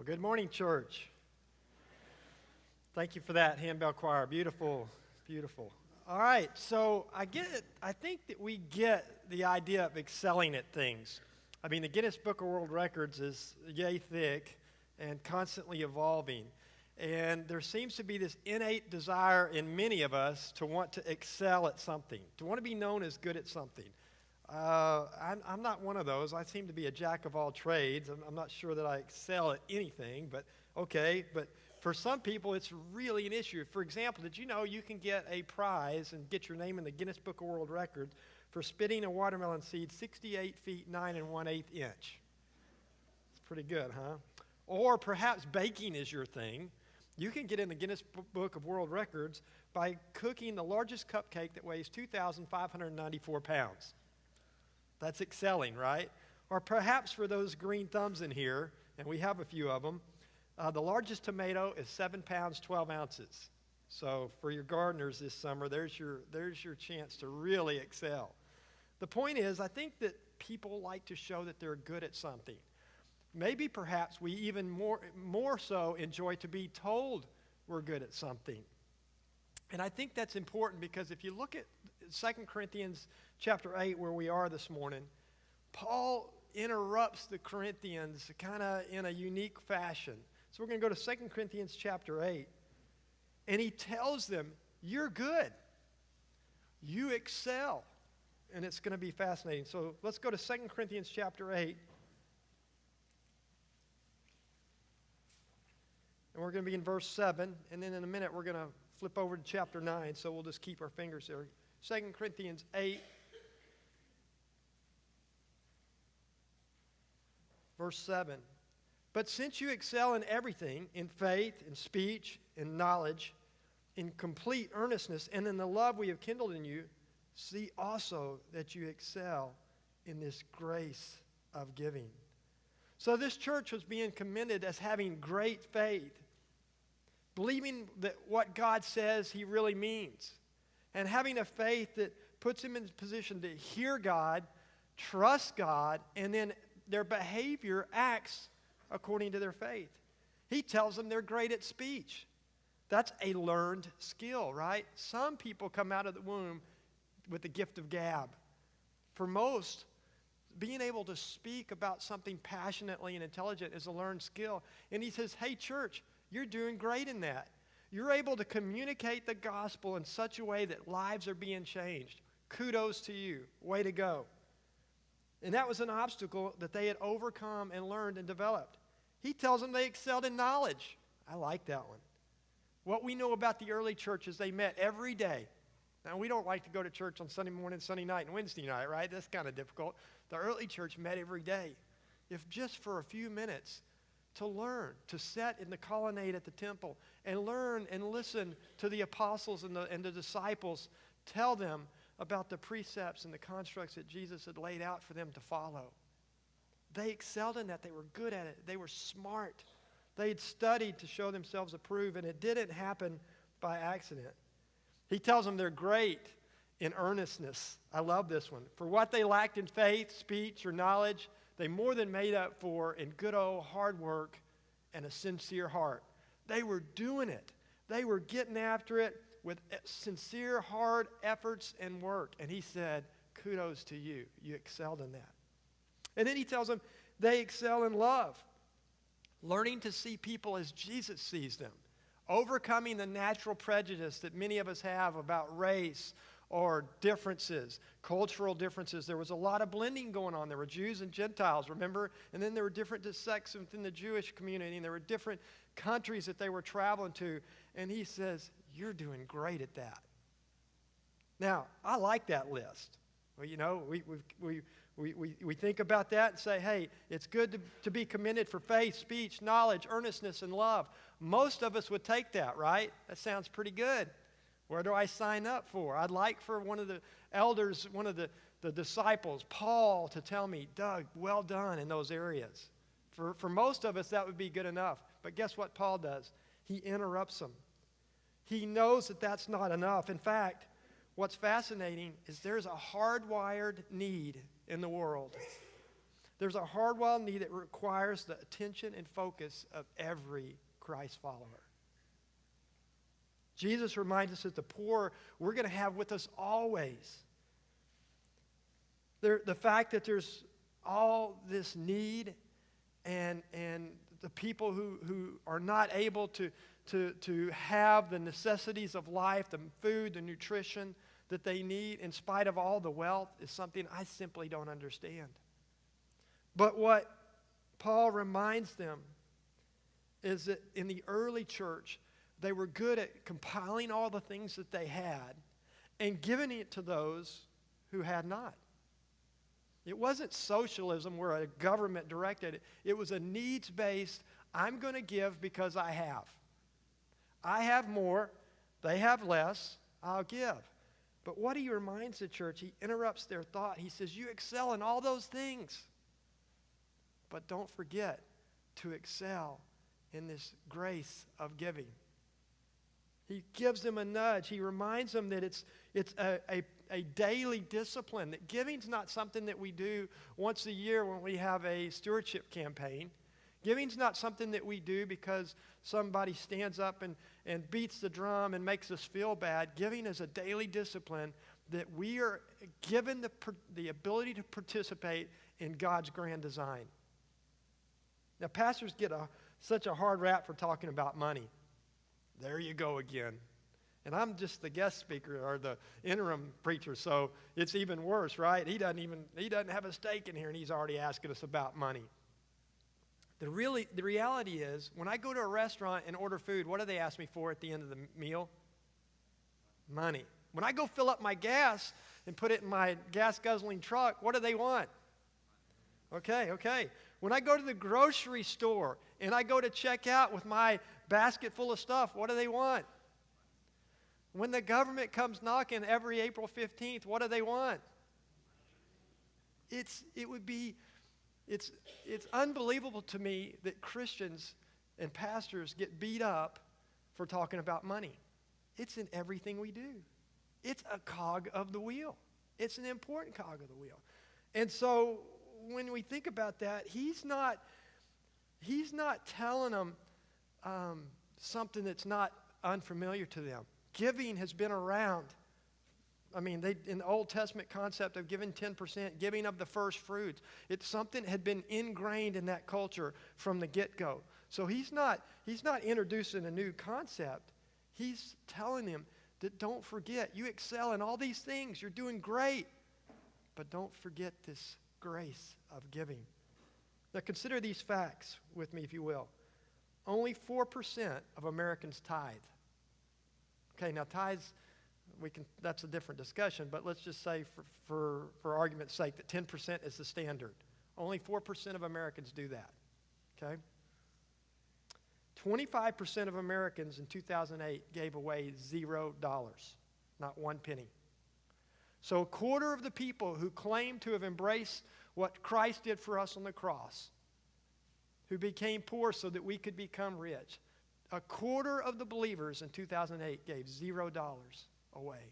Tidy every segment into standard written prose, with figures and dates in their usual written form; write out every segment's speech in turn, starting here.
Good morning, church. Thank you for that, handbell choir. Beautiful, beautiful. All right, so I think that we get the idea of excelling at things. I mean, the Guinness Book of World Records is yay thick and constantly evolving. And there seems to be this innate desire in many of us to want to excel at something, to want to be known as good at something. I'm not one of those. I seem to be a jack of all trades. I'm not sure that I excel at anything, but okay. But for some people, it's really an issue. For example, did you know you can get a prize and get your name in the Guinness Book of World Records for spitting a watermelon seed 68 feet 9 1/8 inch? It's pretty good, huh? Or perhaps baking is your thing. You can get in the Guinness Book of World Records by cooking the largest cupcake that weighs 2,594 pounds. That's excelling, right? Or perhaps for those green thumbs in here, and we have a few of them, the largest tomato is 7 pounds, 12 ounces. So for your gardeners this summer, there's your chance to really excel. The point is, I think that people like to show that they're good at something. Maybe perhaps we even more so enjoy to be told we're good at something. And I think that's important because if you look at 2 Corinthians chapter 8, where we are this morning, Paul interrupts the Corinthians kind of in a unique fashion. So we're going to go to 2 Corinthians chapter 8, and he tells them, you're good. You excel. And it's going to be fascinating. So let's go to 2 Corinthians chapter 8. And we're going to be in verse 7, and then in a minute we're going to flip over to chapter 9, so we'll just keep our fingers there. 2 Corinthians 8, verse 7. But since you excel in everything, in faith, in speech, in knowledge, in complete earnestness, and in the love we have kindled in you, see also that you excel in this grace of giving. So this church was being commended as having great faith, believing that what God says he really means, and having a faith that puts them in a position to hear God, trust God, and then their behavior acts according to their faith. He tells them they're great at speech. That's a learned skill, right? Some people come out of the womb with the gift of gab. For most, being able to speak about something passionately and intelligent is a learned skill. And he says, hey, church, you're doing great in that. You're able to communicate the gospel in such a way that lives are being changed. Kudos to you. Way to go. And that was an obstacle that they had overcome and learned and developed. He tells them they excelled in knowledge. I like that one. What we know about the early church is they met every day. Now, we don't like to go to church on Sunday morning, Sunday night, and Wednesday night, right? That's kind of difficult. The early church met every day, if just for a few minutes, to learn, to sit in the colonnade at the temple and learn and listen to the apostles and the disciples tell them about the precepts and the constructs that Jesus had laid out for them to follow. They excelled in that. They were good at it. They were smart. They had studied to show themselves approved, and it didn't happen by accident. He tells them they're great in earnestness. I love this one. For what they lacked in faith, speech, or knowledge, they more than made up for in good old hard work and a sincere heart. They were doing it. They were getting after it with sincere, hard efforts and work. And he said, kudos to you. You excelled in that. And then he tells them they excel in love, learning to see people as Jesus sees them, overcoming the natural prejudice that many of us have about race or differences, cultural differences. There was a lot of blending going on. There were Jews and Gentiles, remember? And then there were different sects within the Jewish community, and there were different countries that they were traveling to. And he says, you're doing great at that. Now, I like that list. Well, you know, we think about that and say, hey, it's good to be commended for faith, speech, knowledge, earnestness, and love. Most of us would take that, right? That sounds pretty good. Where do I sign up for? I'd like for one of the elders, one of the disciples, Paul, to tell me, Doug, well done in those areas. For most of us, that would be good enough. But guess what Paul does? He interrupts them. He knows that that's not enough. In fact, what's fascinating is there's a hardwired need in the world. There's a hard-wired need that requires the attention and focus of every Christ follower. Jesus reminds us that the poor we're going to have with us always. The fact that there's all this need and the people who are not able to have the necessities of life, the food, the nutrition that they need in spite of all the wealth is something I simply don't understand. But what Paul reminds them is that in the early church, they were good at compiling all the things that they had and giving it to those who had not. It wasn't socialism where a government directed it. It was a needs-based, I'm going to give because I have. I have more, they have less, I'll give. But what he reminds the church, he interrupts their thought. He says, you excel in all those things. But don't forget to excel in this grace of giving. He gives them a nudge. He reminds them that it's a daily discipline, that giving's not something that we do once a year when we have a stewardship campaign. Giving's not something that we do because somebody stands up and beats the drum and makes us feel bad. Giving is a daily discipline that we are given the ability to participate in God's grand design. Now, pastors get such a hard rap for talking about money. There you go again. And I'm just the guest speaker or the interim preacher, so it's even worse, right? He doesn't have a stake in here, and he's already asking us about money. The reality is, when I go to a restaurant and order food, what do they ask me for at the end of the meal? Money. When I go fill up my gas and put it in my gas-guzzling truck, what do they want? Okay. When I go to the grocery store and I go to check out with my basket full of stuff, what do they want? When the government comes knocking every April 15th, what do they want? It's unbelievable to me that Christians and pastors get beat up for talking about money. It's in everything we do. It's a cog of the wheel. It's an important cog of the wheel. And so when we think about that, he's not telling them something that's not unfamiliar to them. Giving has been around. I mean, in the Old Testament concept of giving 10%, giving of the first fruits, it's something that had been ingrained in that culture from the get-go. So he's not introducing a new concept. He's telling them that don't forget, you excel in all these things. You're doing great. But don't forget this grace of giving. Now consider these facts with me, if you will. Only 4% of Americans tithe. Okay, now tithes, that's a different discussion, but let's just say for argument's sake that 10% is the standard. Only 4% of Americans do that, okay? 25% of Americans in 2008 gave away $0, not 1 penny. So a quarter of the people who claim to have embraced what Christ did for us on the cross, who became poor so that we could become rich, a quarter of the believers in 2008 gave $0 away.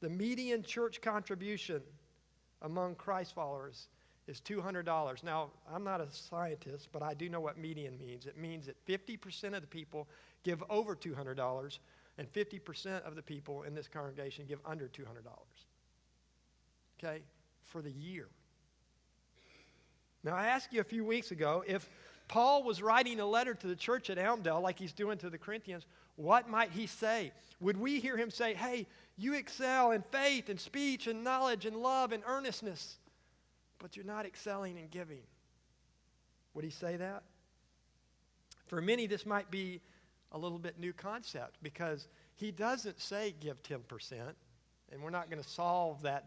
The median church contribution among Christ followers is $200. Now, I'm not a scientist, but I do know what median means. It means that 50% of the people give over $200, and 50% of the people in this congregation give under $200. Okay? For the year. Now, I asked you a few weeks ago if Paul was writing a letter to the church at Elmdale like he's doing to the Corinthians, what might he say? Would we hear him say, hey, you excel in faith and speech and knowledge and love and earnestness, but you're not excelling in giving? Would he say that? For many, this might be a little bit new concept because he doesn't say give 10%, and we're not going to solve that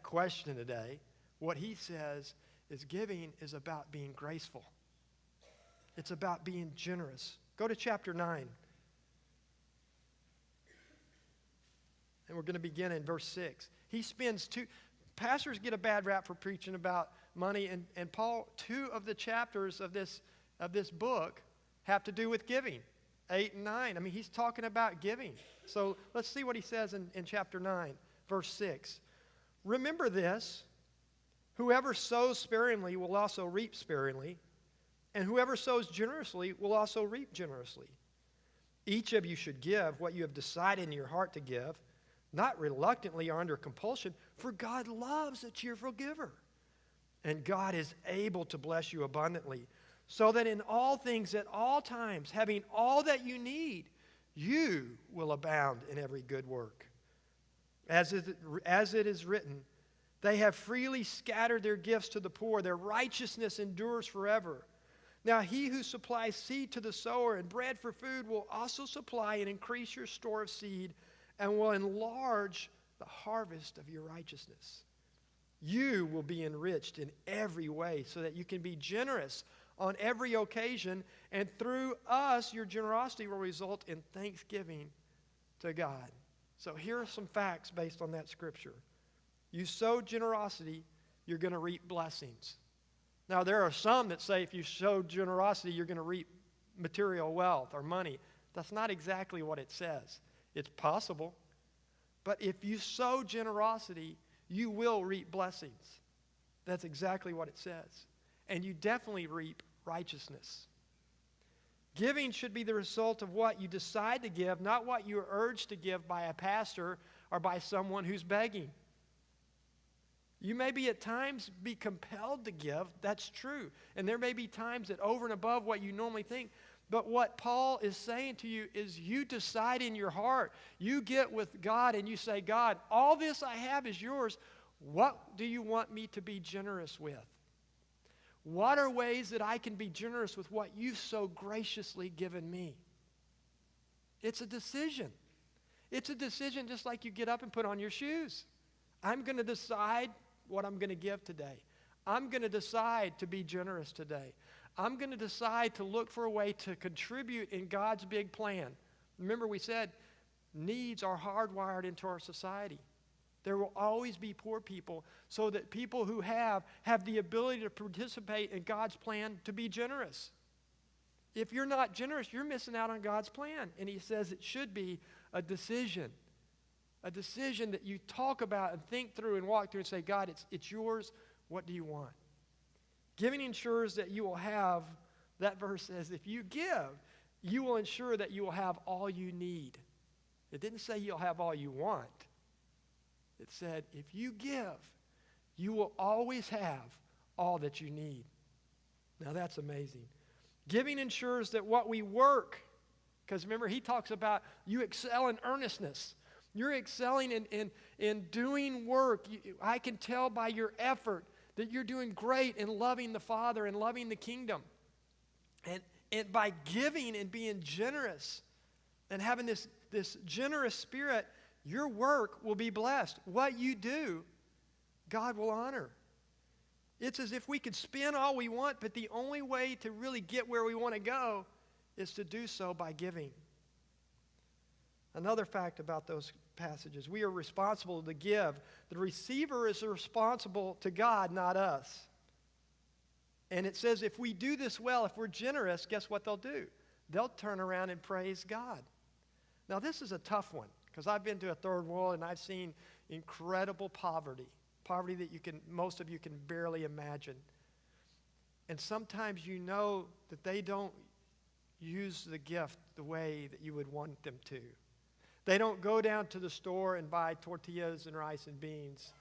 question today. What he says is giving is about being graceful. It's about being generous. Go to chapter 9. And we're going to begin in verse 6. He spends pastors get a bad rap for preaching about money, and Paul, 2 of the chapters of this book have to do with giving. 8 and 9. I mean, he's talking about giving. So let's see what he says in chapter 9, verse 6. Remember this, Whoever sows sparingly will also reap sparingly, and whoever sows generously will also reap generously. Each of you should give what you have decided in your heart to give, not reluctantly or under compulsion, for God loves a cheerful giver. And God is able to bless you abundantly, so that in all things at all times, having all that you need, you will abound in every good work. As it is written, they have freely scattered their gifts to the poor. Their righteousness endures forever. Now he who supplies seed to the sower and bread for food will also supply and increase your store of seed and will enlarge the harvest of your righteousness. You will be enriched in every way so that you can be generous on every occasion, and through us your generosity will result in thanksgiving to God. So here are some facts based on that scripture. You sow generosity, you're going to reap blessings. Now, there are some that say if you sow generosity, you're going to reap material wealth or money. That's not exactly what it says. It's possible. But if you sow generosity, you will reap blessings. That's exactly what it says. And you definitely reap righteousness. Giving should be the result of what you decide to give, not what you are urged to give by a pastor or by someone who's begging. You may be at times be compelled to give. That's true. And there may be times that over and above what you normally think. But what Paul is saying to you is you decide in your heart. You get with God and you say, God, all this I have is yours. What do you want me to be generous with? What are ways that I can be generous with what you've so graciously given me? It's a decision. It's a decision just like you get up and put on your shoes. I'm going to decide what I'm going to give today. I'm going to decide to be generous today. I'm going to decide to look for a way to contribute in God's big plan. Remember, we said needs are hardwired into our society. There will always be poor people, so that people who have the ability to participate in God's plan to be generous. If you're not generous, you're missing out on God's plan. And he says it should be a decision that you talk about and think through and walk through and say, God, it's yours. What do you want? Giving ensures that you will have, that verse says, if you give, you will ensure that you will have all you need. It didn't say you'll have all you want. It said, if you give, you will always have all that you need. Now that's amazing. Giving ensures that what we work, because remember, he talks about you excel in earnestness. You're excelling in doing work. I can tell by your effort that you're doing great in loving the Father and loving the kingdom. And by giving and being generous and having this generous spirit, your work will be blessed. What you do, God will honor. It's as if we could spend all we want, but the only way to really get where we want to go is to do so by giving. Another fact about those passages, we are responsible to give. The receiver is responsible to God, not us. And it says if we do this well, if we're generous, guess what they'll do? They'll turn around and praise God. Now this is a tough one, because I've been to a third world and I've seen incredible poverty that most of you can barely imagine. And sometimes you know that they don't use the gift the way that you would want them to. They don't go down to the store and buy tortillas and rice and beans.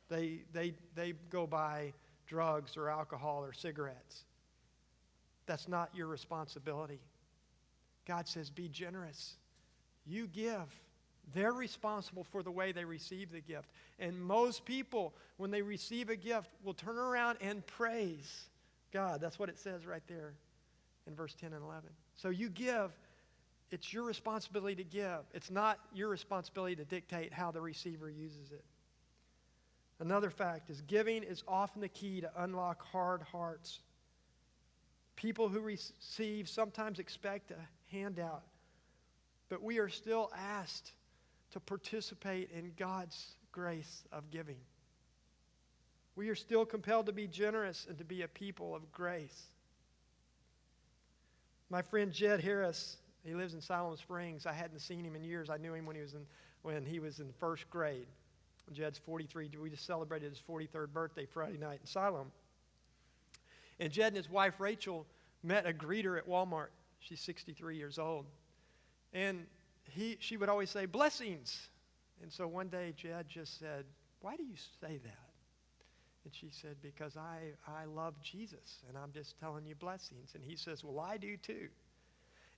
They go buy drugs or alcohol or cigarettes. That's not your responsibility. God says, be generous. You give. They're responsible for the way they receive the gift. And most people, when they receive a gift, will turn around and praise God. That's what it says right there in verse 10 and 11. So you give. It's your responsibility to give. It's not your responsibility to dictate how the receiver uses it. Another fact is giving is often the key to unlock hard hearts. People who receive sometimes expect a handout, but we are still asked to participate in God's grace of giving. We are still compelled to be generous and to be a people of grace. My friend Jed Harris, he lives in Siloam Springs. I hadn't seen him in years. I knew him when he was in first grade. Jed's 43. We just celebrated his 43rd birthday Friday night in Siloam. And Jed and his wife, Rachel, met a greeter at Walmart. She's 63 years old. And she would always say, blessings. And so one day, Jed just said, why do you say that? And she said, because I love Jesus, and I'm just telling you blessings. And he says, well, I do too.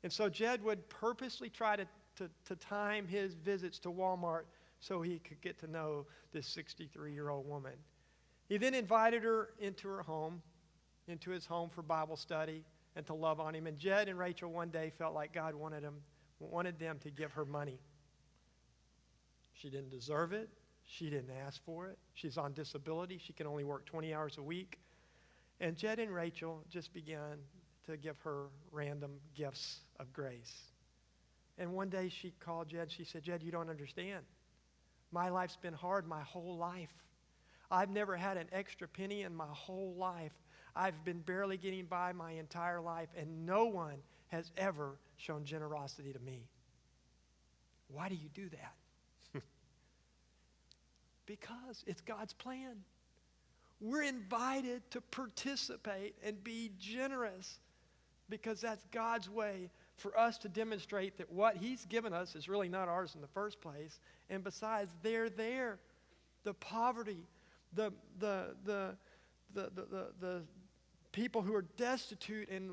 And so Jed would purposely try to time his visits to Walmart so he could get to know this 63-year-old woman. He then invited her into his home for Bible study and to love on him. And Jed and Rachel one day felt like God wanted them to give her money. She didn't deserve it. She didn't ask for it. She's on disability. She can only work 20 hours a week. And Jed and Rachel just began to give her random gifts of grace. And one day she called Jed. She said, Jed, you don't understand. My life's been hard my whole life. I've never had an extra penny in my whole life. I've been barely getting by my entire life, and no one has ever shown generosity to me. Why do you do that? Because it's God's plan. We're invited to participate and be generous because that's God's way for us to demonstrate that what He's given us is really not ours in the first place. And besides, they're there. The poverty, the people who are destitute and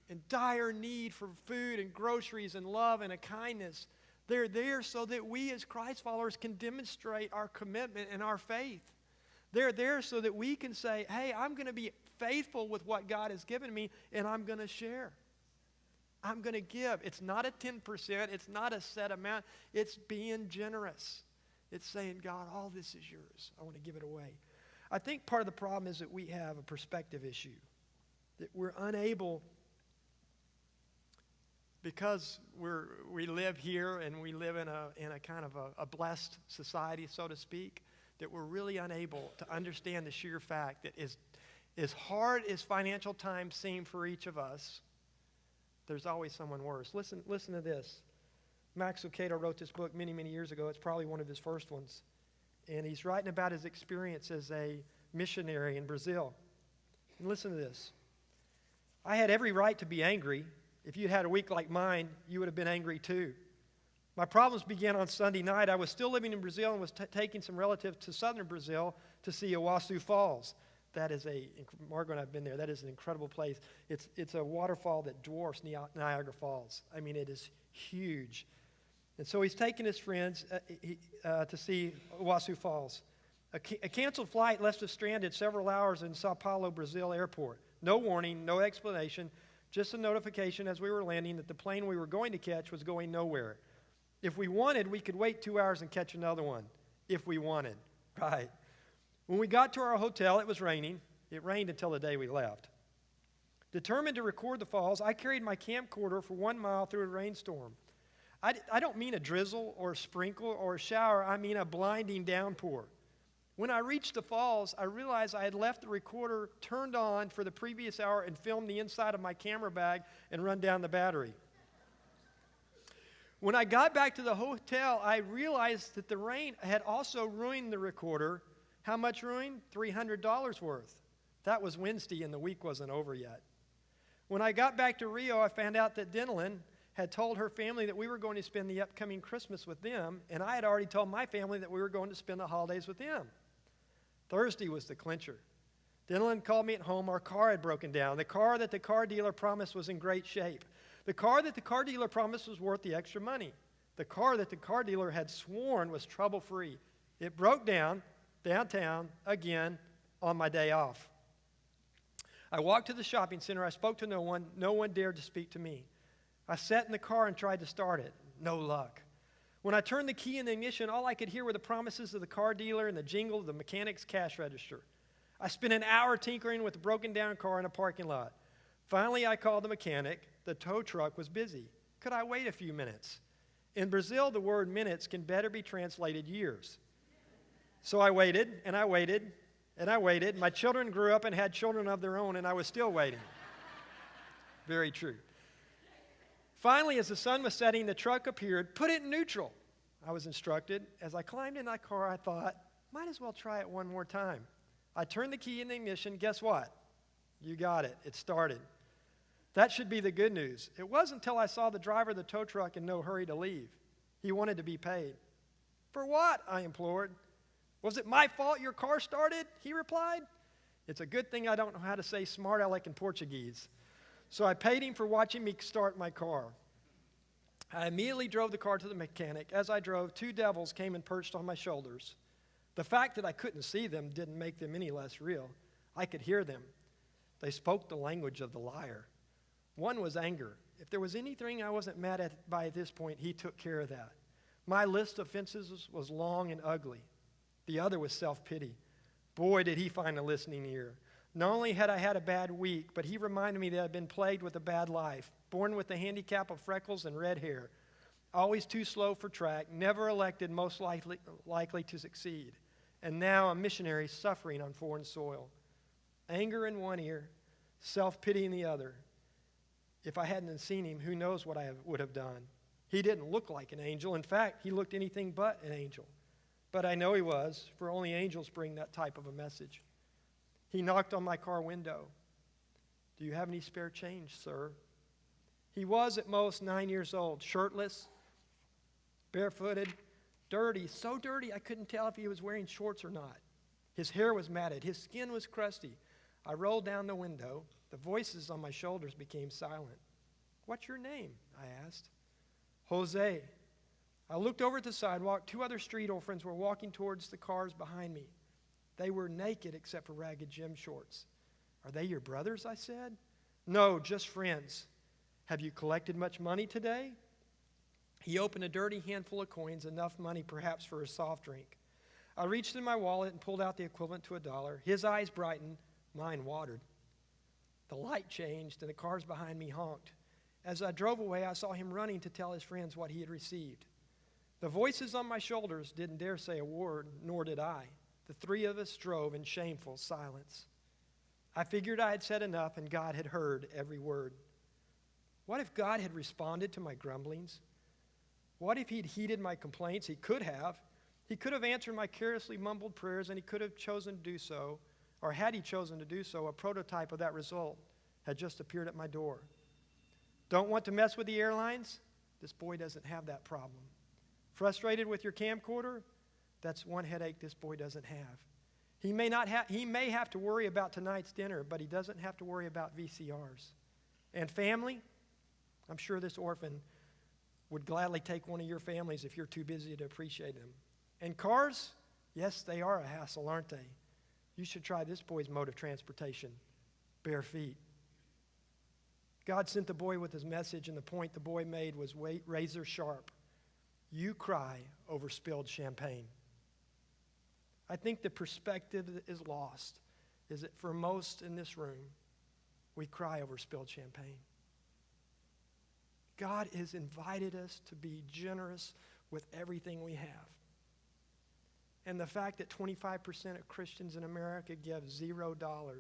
in dire need for food and groceries and love and a kindness, they're there so that we as Christ followers can demonstrate our commitment and our faith. They're there so that we can say, hey, I'm going to be faithful with what God has given me, and I'm going to share. I'm going to give. It's not a 10%. It's not a set amount. It's being generous. It's saying, God, all this is yours. I want to give it away. I think part of the problem is that we have a perspective issue, that we're unable, because we live here and we live in a kind of a blessed society, so to speak, that we're really unable to understand the sheer fact that as hard as financial times seem for each of us, there's always someone worse. Listen to this. Max Lucado wrote this book many, many years ago. It's probably one of his first ones. And he's writing about his experience as a missionary in Brazil. And listen to this. I had every right to be angry. If you'd had a week like mine, you would have been angry too. My problems began on Sunday night. I was still living in Brazil and was taking some relatives to southern Brazil to see Iguaçu Falls. That is Margo and I have been there. That is an incredible place. It's a waterfall that dwarfs Niagara Falls. I mean, it is huge. And so he's taking his friends to see Iguaçu Falls. A canceled flight left us stranded several hours in Sao Paulo, Brazil airport. No warning, no explanation, just a notification as we were landing that the plane we were going to catch was going nowhere. If we wanted, we could wait 2 hours and catch another one. If we wanted, right? When we got to our hotel, it was raining. It rained until the day we left. Determined to record the falls, I carried my camcorder for 1 mile through a rainstorm. I don't mean a drizzle or a sprinkle or a shower. I mean a blinding downpour. When I reached the falls, I realized I had left the recorder turned on for the previous hour and filmed the inside of my camera bag and run down the battery. When I got back to the hotel, I realized that the rain had also ruined the recorder. How much ruined? $300 worth. That was Wednesday and the week wasn't over yet. When I got back to Rio, I found out that Denilyn had told her family that we were going to spend the upcoming Christmas with them, and I had already told my family that we were going to spend the holidays with them. Thursday was the clincher. Denilyn called me at home. Our car had broken down. The car that the car dealer promised was in great shape. The car that the car dealer promised was worth the extra money. The car that the car dealer had sworn was trouble-free. It broke down downtown again on my day off. I walked to the shopping center. I spoke to no one. No one dared to speak to me. I sat in the car and tried to start it. No luck. When I turned the key in the ignition, all I could hear were the promises of the car dealer and the jingle of the mechanic's cash register. I spent an hour tinkering with the broken down car in a parking lot. Finally, I called the mechanic. The tow truck was busy. Could I wait a few minutes? In Brazil, the word minutes can better be translated years. So I waited, and I waited, and I waited. My children grew up and had children of their own, and I was still waiting. Very true. Finally, as the sun was setting, the truck appeared. Put it in neutral. I was instructed. As I climbed in that car, I thought, might as well try it one more time. I turned the key in the ignition. Guess what? You got it. It started. That should be the good news. It wasn't until I saw the driver of the tow truck in no hurry to leave. He wanted to be paid. For what? I implored. Was it my fault your car started? He replied. It's a good thing I don't know how to say smart aleck in Portuguese. So I paid him for watching me start my car. I immediately drove the car to the mechanic. As I drove, two devils came and perched on my shoulders. The fact that I couldn't see them didn't make them any less real. I could hear them. They spoke the language of the liar. One was anger. If there was anything I wasn't mad at by this point, he took care of that. My list of offenses was long and ugly. The other was self-pity. Boy, did he find a listening ear. Not only had I had a bad week, but he reminded me that I'd been plagued with a bad life, born with the handicap of freckles and red hair, always too slow for track, never elected most likely to succeed, and now a missionary suffering on foreign soil. Anger in one ear, self-pity in the other. If I hadn't seen him, who knows what I would have done. He didn't look like an angel. In fact, he looked anything but an angel. But I know he was, for only angels bring that type of a message. He knocked on my car window. Do you have any spare change, sir? He was at most 9 years old, shirtless, barefooted, dirty, so dirty I couldn't tell if he was wearing shorts or not. His hair was matted. His skin was crusty. I rolled down the window. The voices on my shoulders became silent. What's your name? I asked. Jose. I looked over at the sidewalk. Two other street orphans were walking towards the cars behind me. They were naked except for ragged gym shorts. Are they your brothers? I said. No, just friends. Have you collected much money today? He opened a dirty handful of coins, enough money perhaps for a soft drink. I reached in my wallet and pulled out the equivalent to $1. His eyes brightened. Mine watered. The light changed and the cars behind me honked. As I drove away, I saw him running to tell his friends what he had received. The voices on my shoulders didn't dare say a word, nor did I. The three of us drove in shameful silence. I figured I had said enough and God had heard every word. What if God had responded to my grumblings? What if he'd heeded my complaints? He could have. He could have answered my carelessly mumbled prayers, and he could have chosen to do so, or had he chosen to do so, a prototype of that result had just appeared at my door. Don't want to mess with the airlines? This boy doesn't have that problem. Frustrated with your camcorder? That's one headache this boy doesn't have. He may have to worry about tonight's dinner, but he doesn't have to worry about VCRs. And family? I'm sure this orphan would gladly take one of your families if you're too busy to appreciate them. And cars? Yes, they are a hassle, aren't they? You should try this boy's mode of transportation, bare feet. God sent the boy with his message, and the point the boy made was razor sharp. You cry over spilled champagne. I think the perspective that is lost is that for most in this room, we cry over spilled champagne. God has invited us to be generous with everything we have. And the fact that 25% of Christians in America give $0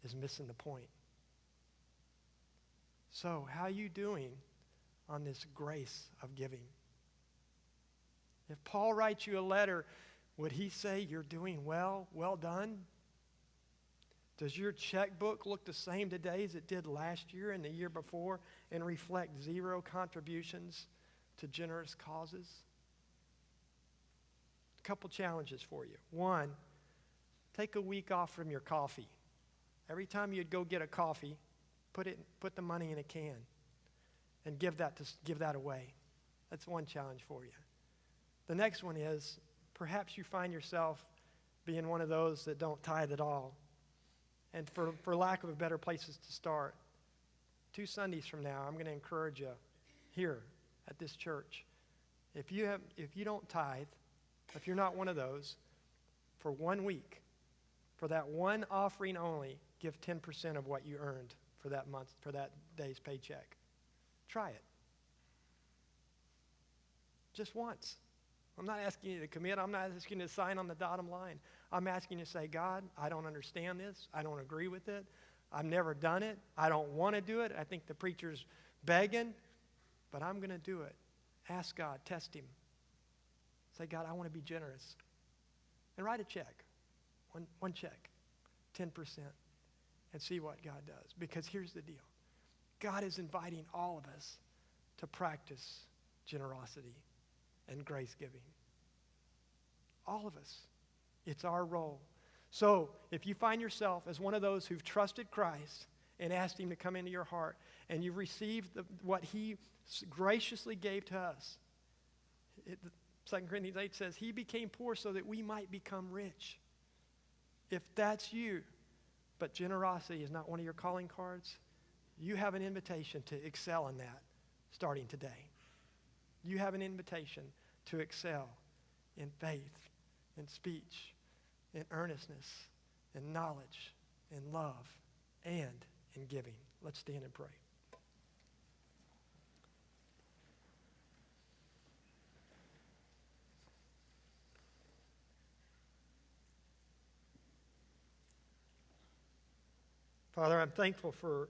is missing the point. So, how are you doing on this grace of giving? If Paul writes you a letter, would he say you're doing well, well done? Does your checkbook look the same today as it did last year and the year before and reflect zero contributions to generous causes? A couple challenges for you. One, take a week off from your coffee. Every time you'd go get a coffee, put the money in a can and give that away. That's one challenge for you. The next one is perhaps you find yourself being one of those that don't tithe at all. And for lack of better places to start, 2 Sundays from now, I'm going to encourage you here at this church. If you don't tithe, if you're not one of those, for 1 week, for that one offering only, give 10% of what you earned for that month, for that day's paycheck. Try it. Just once. I'm not asking you to commit. I'm not asking you to sign on the dotted line. I'm asking you to say, God, I don't understand this. I don't agree with it. I've never done it. I don't want to do it. I think the preacher's begging, but I'm going to do it. Ask God. Test him. Say, God, I want to be generous. And write a check. One check. 10%. And see what God does. Because here's the deal. God is inviting all of us to practice generosity and grace giving. All of us. It's our role. So if you find yourself as one of those who've trusted Christ and asked him to come into your heart, and you've received what he graciously gave to us, 2 Corinthians 8 says, he became poor so that we might become rich. If that's you, but generosity is not one of your calling cards, you have an invitation to excel in that starting today. You have an invitation to excel in faith, in speech, in earnestness, in knowledge, in love, and in giving. Let's stand and pray. Father, I'm thankful for